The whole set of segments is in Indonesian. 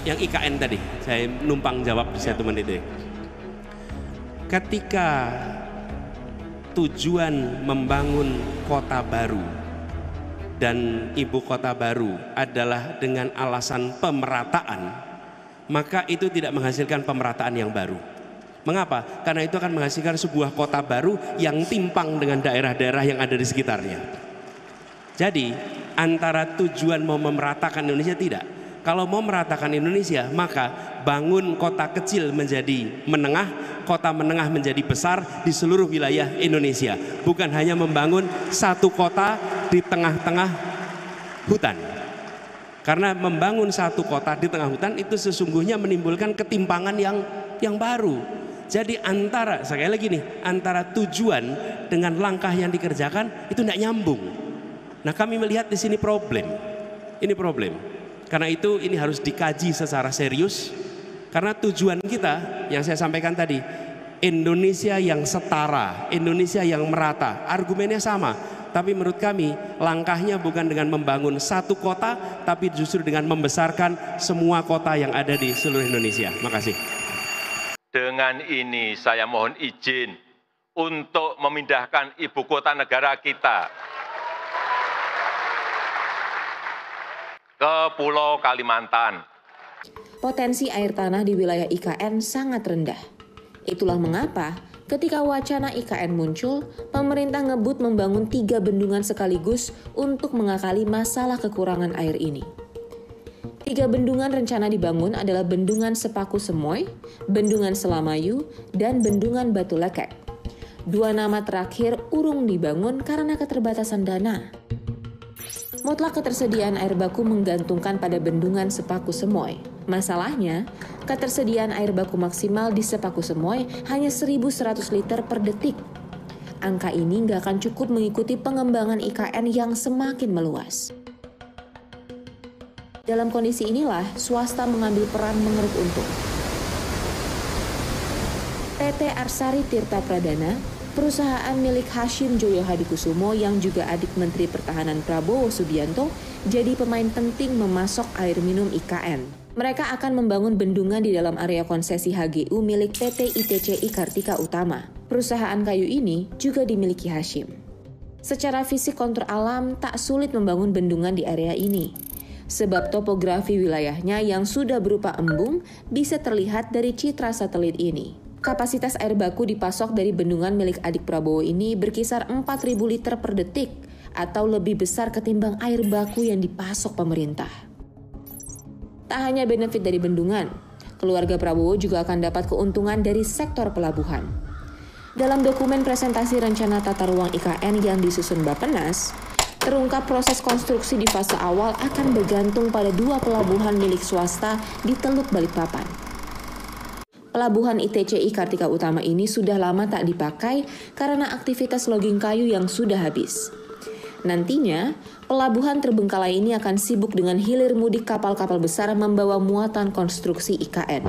yang IKN tadi, saya numpang jawab di 1 menit itu. Ketika tujuan membangun kota baru dan ibu kota baru adalah dengan alasan pemerataan, maka itu tidak menghasilkan pemerataan yang baru. Mengapa? Karena itu akan menghasilkan sebuah kota baru yang timpang dengan daerah-daerah yang ada di sekitarnya. Jadi antara tujuan mau memeratakan Indonesia tidak. Kalau mau meratakan Indonesia, maka bangun kota kecil menjadi menengah, kota menengah menjadi besar di seluruh wilayah Indonesia. Bukan hanya membangun satu kota di tengah-tengah hutan. Karena membangun satu kota di tengah hutan itu sesungguhnya menimbulkan ketimpangan yang baru. Jadi sekali lagi nih, antara tujuan dengan langkah yang dikerjakan itu tidak nyambung. Nah, kami melihat di sini problem. Ini problem. Karena itu ini harus dikaji secara serius. Karena tujuan kita yang saya sampaikan tadi, Indonesia yang setara, Indonesia yang merata. Argumennya sama, tapi menurut kami langkahnya bukan dengan membangun satu kota, tapi justru dengan membesarkan semua kota yang ada di seluruh Indonesia. Makasih. Dengan ini saya mohon izin untuk memindahkan ibu kota negara kita ke Pulau Kalimantan. Potensi air tanah di wilayah IKN sangat rendah. Itulah mengapa ketika wacana IKN muncul, pemerintah ngebut membangun 3 bendungan sekaligus untuk mengakali masalah kekurangan air ini. 3 bendungan rencana dibangun adalah Bendungan Sepaku Semoy, Bendungan Selamayu, dan Bendungan Batu Lekek. 2 nama terakhir urung dibangun karena keterbatasan dana. Mutlak ketersediaan air baku menggantungkan pada Bendungan Sepaku Semoy. Masalahnya, ketersediaan air baku maksimal di Sepaku Semoy hanya 1.100 liter per detik. Angka ini nggak akan cukup mengikuti pengembangan IKN yang semakin meluas. Dalam kondisi inilah, swasta mengambil peran mengeruk untung. PT Arsari Tirta Pradana, perusahaan milik Hashim Joyo Hadikusumo yang juga adik Menteri Pertahanan Prabowo Subianto, jadi pemain penting memasok air minum IKN. Mereka akan membangun bendungan di dalam area konsesi HGU milik PT ITCI Kartika Utama. Perusahaan kayu ini juga dimiliki Hashim. Secara fisik kontur alam tak sulit membangun bendungan di area ini. Sebab topografi wilayahnya yang sudah berupa embung bisa terlihat dari citra satelit ini. Kapasitas air baku dipasok dari bendungan milik adik Prabowo ini berkisar 4.000 liter per detik atau lebih besar ketimbang air baku yang dipasok pemerintah. Tak hanya benefit dari bendungan, keluarga Prabowo juga akan dapat keuntungan dari sektor pelabuhan. Dalam dokumen presentasi rencana tata ruang IKN yang disusun Bappenas, terungkap proses konstruksi di fase awal akan bergantung pada 2 pelabuhan milik swasta di Teluk Balikpapan. Pelabuhan ITCI Kartika Utama ini sudah lama tak dipakai karena aktivitas logging kayu yang sudah habis. Nantinya, pelabuhan terbengkalai ini akan sibuk dengan hilir mudik kapal-kapal besar membawa muatan konstruksi IKN.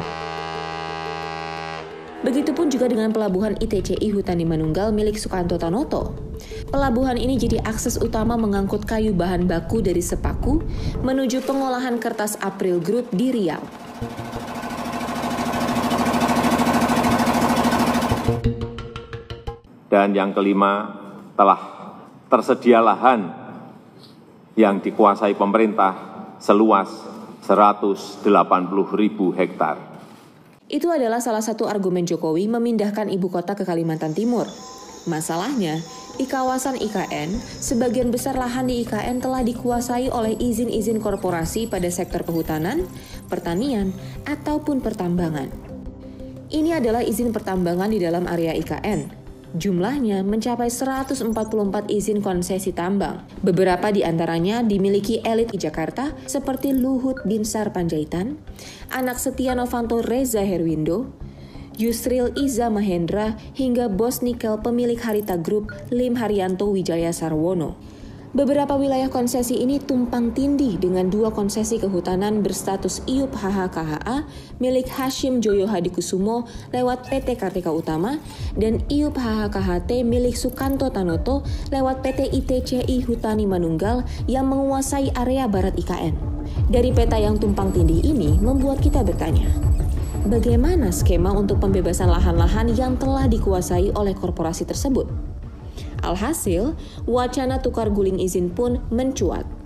Begitupun juga dengan pelabuhan ITCI Hutani Manunggal milik Sukanto Tanoto. Pelabuhan ini jadi akses utama mengangkut kayu bahan baku dari Sepaku menuju pengolahan kertas April Group di Riau. Dan yang kelima, telah tersedia lahan yang dikuasai pemerintah seluas 180.000 hektar. Itu adalah salah satu argumen Jokowi memindahkan ibu kota ke Kalimantan Timur. Masalahnya, di kawasan IKN, sebagian besar lahan di IKN telah dikuasai oleh izin-izin korporasi pada sektor perhutanan, pertanian, ataupun pertambangan. Ini adalah izin pertambangan di dalam area IKN. Jumlahnya mencapai 144 izin konsesi tambang. Beberapa di antaranya dimiliki elit di Jakarta seperti Luhut Binsar Panjaitan, anak setia Novanto Reza Herwindo, Yusril Iza Mahendra, hingga bos nikel pemilik Harita Group Lim Haryanto Wijaya Sarwono. Beberapa wilayah konsesi ini tumpang tindih dengan 2 konsesi kehutanan berstatus IUP HHKHA milik Hashim Joyo Hadikusumo lewat PT Kartika Utama dan IUP HHKHT milik Sukanto Tanoto lewat PT ITCI Hutani Manunggal yang menguasai area barat IKN. Dari peta yang tumpang tindih ini membuat kita bertanya, bagaimana skema untuk pembebasan lahan-lahan yang telah dikuasai oleh korporasi tersebut? Alhasil, wacana tukar guling izin pun mencuat.